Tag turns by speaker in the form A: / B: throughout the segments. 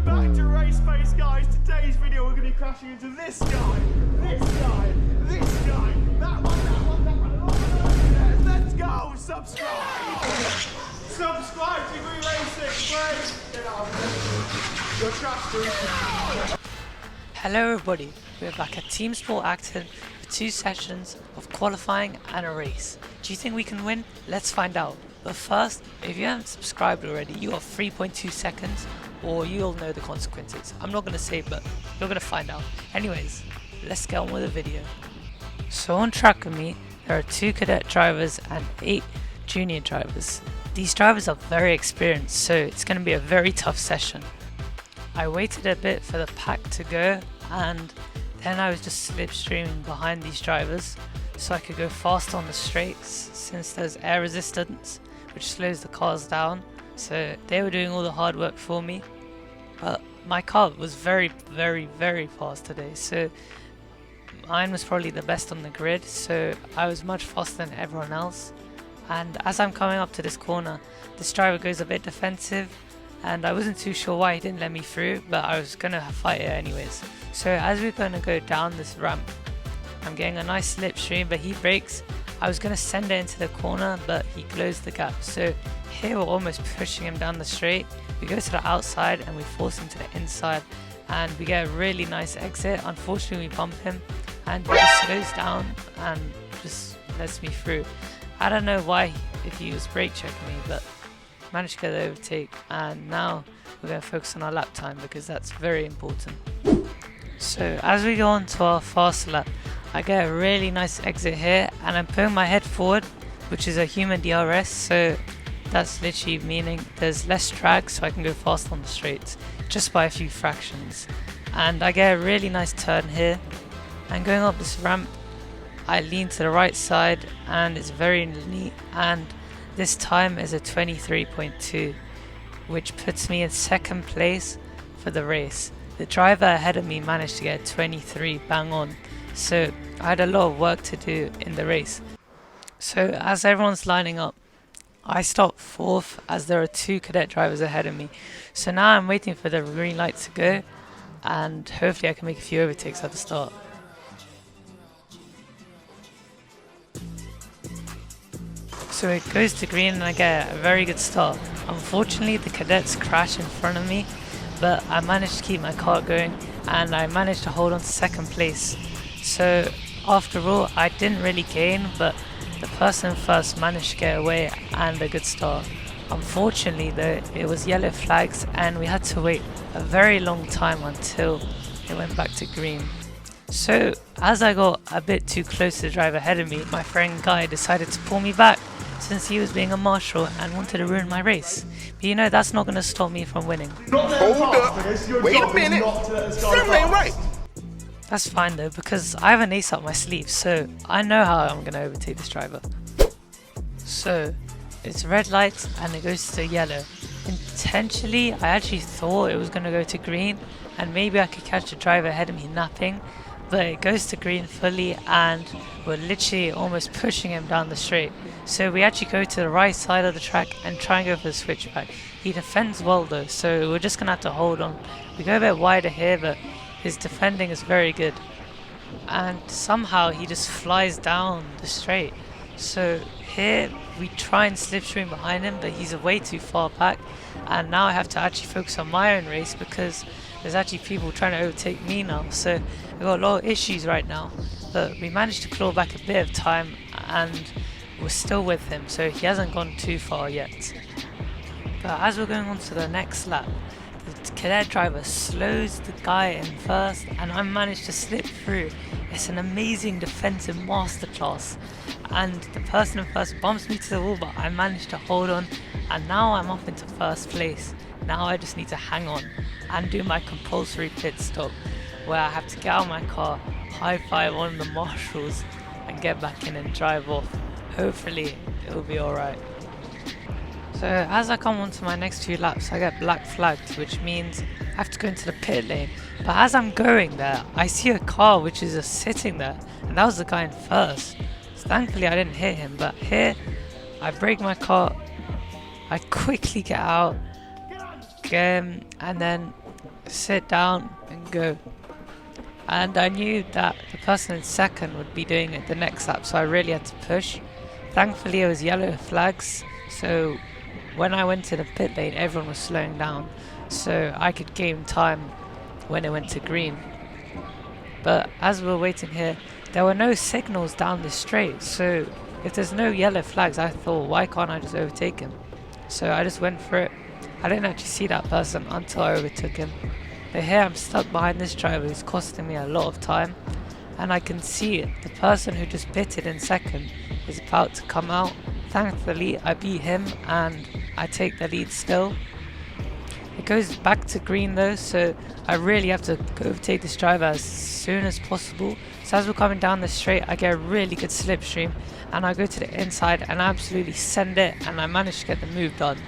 A: Welcome back to Race Pace, guys. Today's video we're going to be crashing into this guy, this guy, this guy, that one, that one, that one. Oh, let's go! Subscribe! Subscribe to Green Racing, please! Get out of here. You're trapped, dude.
B: Hello everybody, we're back at Teamsport Acton for 2 sessions of qualifying and a race. Do you think we can win? Let's find out. But first, if you haven't subscribed already, you got 3.2 seconds or you'll know the consequences. I'm not going to say, but you're going to find out. Anyways, let's get on with the video. So on track with me, there are 2 cadet drivers and 8 junior drivers. These drivers are very experienced, so it's going to be a very tough session. I waited a bit for the pack to go, and then I was just slipstreaming behind these drivers so I could go fast on the straights, since there's air resistance which slows the cars down. So they were doing all the hard work for me, but my car was very fast today, so mine was probably the best on the grid, so I was much faster than everyone else. And as I'm coming up to this corner, this driver goes a bit defensive, and I wasn't too sure why he didn't let me through, but I was gonna fight it anyways. So as we're gonna go down this ramp, I'm getting a nice slipstream, but he brakes. I was gonna send it into the corner, but he closed the gap. So here we're almost pushing him down the straight. We go to the outside and we force him to the inside, and we get a really nice exit. Unfortunately we bump him, and he just slows down and just lets me through. I don't know why, if he was brake checking me, but managed to get the overtake, and now we're going to focus on our lap time because that's very important. So as we go on to our fast lap, I get a really nice exit here, and I'm putting my head forward, which is a human DRS, so that's literally meaning there's less drag, so I can go fast on the straights just by a few fractions. And I get a really nice turn here, and going up this ramp I lean to the right side and it's very neat, and this time is a 23.2, which puts me in 2nd place for the race. The driver ahead of me managed to get 23 bang on, so I had a lot of work to do in the race. So as everyone's lining up, I stopped 4th as there are 2 cadet drivers ahead of me. So now I'm waiting for the green light to go, and hopefully I can make a few overtakes at the start. So it goes to green and I get a very good start. Unfortunately the cadets crash in front of me, but I managed to keep my car going and I managed to hold on to 2nd place. So after all I didn't really gain, but the person first managed to get away and a good start. Unfortunately though, it was yellow flags and we had to wait a very long time until it went back to green. So as I got a bit too close to the driver ahead of me, my friend Guy decided to pull me back, since he was being a marshal and wanted to ruin my race. But you know, that's not going to stop me from winning.
C: Hold up, wait a minute, something ain't right.
B: That's fine though, because I have an ace up my sleeve, so I know how I'm going to overtake this driver. So it's red light and it goes to yellow. Intentionally, I actually thought it was going to go to green and maybe I could catch the driver ahead of me napping, but it goes to green fully and we're literally almost pushing him down the straight. So we actually go to the right side of the track and try and go for the switchback. He defends well though, so we're just going to have to hold on. We go a bit wider here, but his defending is very good. And somehow he just flies down the straight. So here we try and slipstream behind him, but he's way too far back. And now I have to actually focus on my own race because there's actually people trying to overtake me now. So I've got a lot of issues right now. But we managed to claw back a bit of time and we're still with him, so he hasn't gone too far yet. But as we're going on to the next lap, the cadet driver slows the guy in first and I managed to slip through. It's an amazing defensive masterclass, and the person in first bumps me to the wall, but I managed to hold on and now I'm up into 1st place. Now I just need to hang on and do my compulsory pit stop, where I have to get out of my car, high five one of the marshals and get back in and drive off. Hopefully it'll be alright. So as I come on to my next 2 laps, I get black flagged, which means I have to go into the pit lane. But as I'm going there, I see a car which is just sitting there, and that was the guy in first. So thankfully I didn't hit him, but here I brake my car, I quickly get out, and then sit down and go. And I knew that the person in second would be doing it the next lap, so I really had to push. Thankfully it was yellow flags, so when I went to the pit lane everyone was slowing down, so I could gain time when it went to green. But as we were waiting here, there were no signals down this straight, so if there's no yellow flags, I thought, why can't I just overtake him? So I just went for it. I didn't actually see that person until I overtook him. But here I'm stuck behind this driver who's costing me a lot of time, and I can see it. The person who just pitted in second is about to come out. Thankfully I beat him and I take the lead still. It goes back to green though, so I really have to overtake this driver as soon as possible. So as we're coming down the straight, I get a really good slipstream and I go to the inside and absolutely send it, and I manage to get the move done.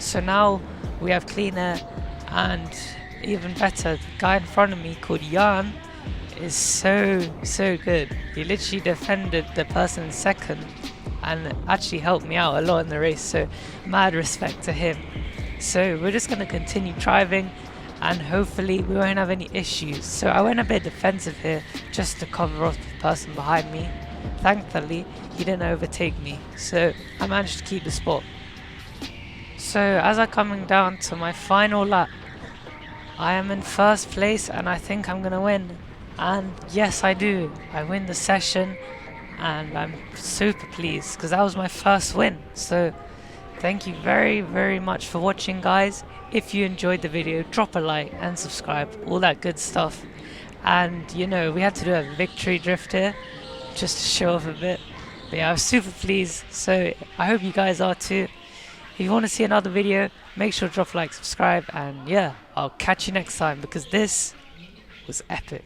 B: So now we have clean air, and even better, the guy in front of me called Jan is so good. He literally defended the person in second and actually helped me out a lot in the race, so mad respect to him. So we're just going to continue driving and hopefully we won't have any issues. So I went a bit defensive here just to cover off the person behind me. Thankfully he didn't overtake me, so I managed to keep the spot. So as I'm coming down to my final lap, I am in first place and I think I'm gonna win. And yes, I do. I win the session and I'm super pleased because that was my first win. So thank you very much for watching, guys. If you enjoyed the video, drop a like and subscribe, all that good stuff. And you know, we had to do a victory drift here just to show off a bit. But yeah, I was super pleased, so I hope you guys are too. If you want to see another video, make sure to drop a like, subscribe, and yeah, I'll catch you next time because this was epic.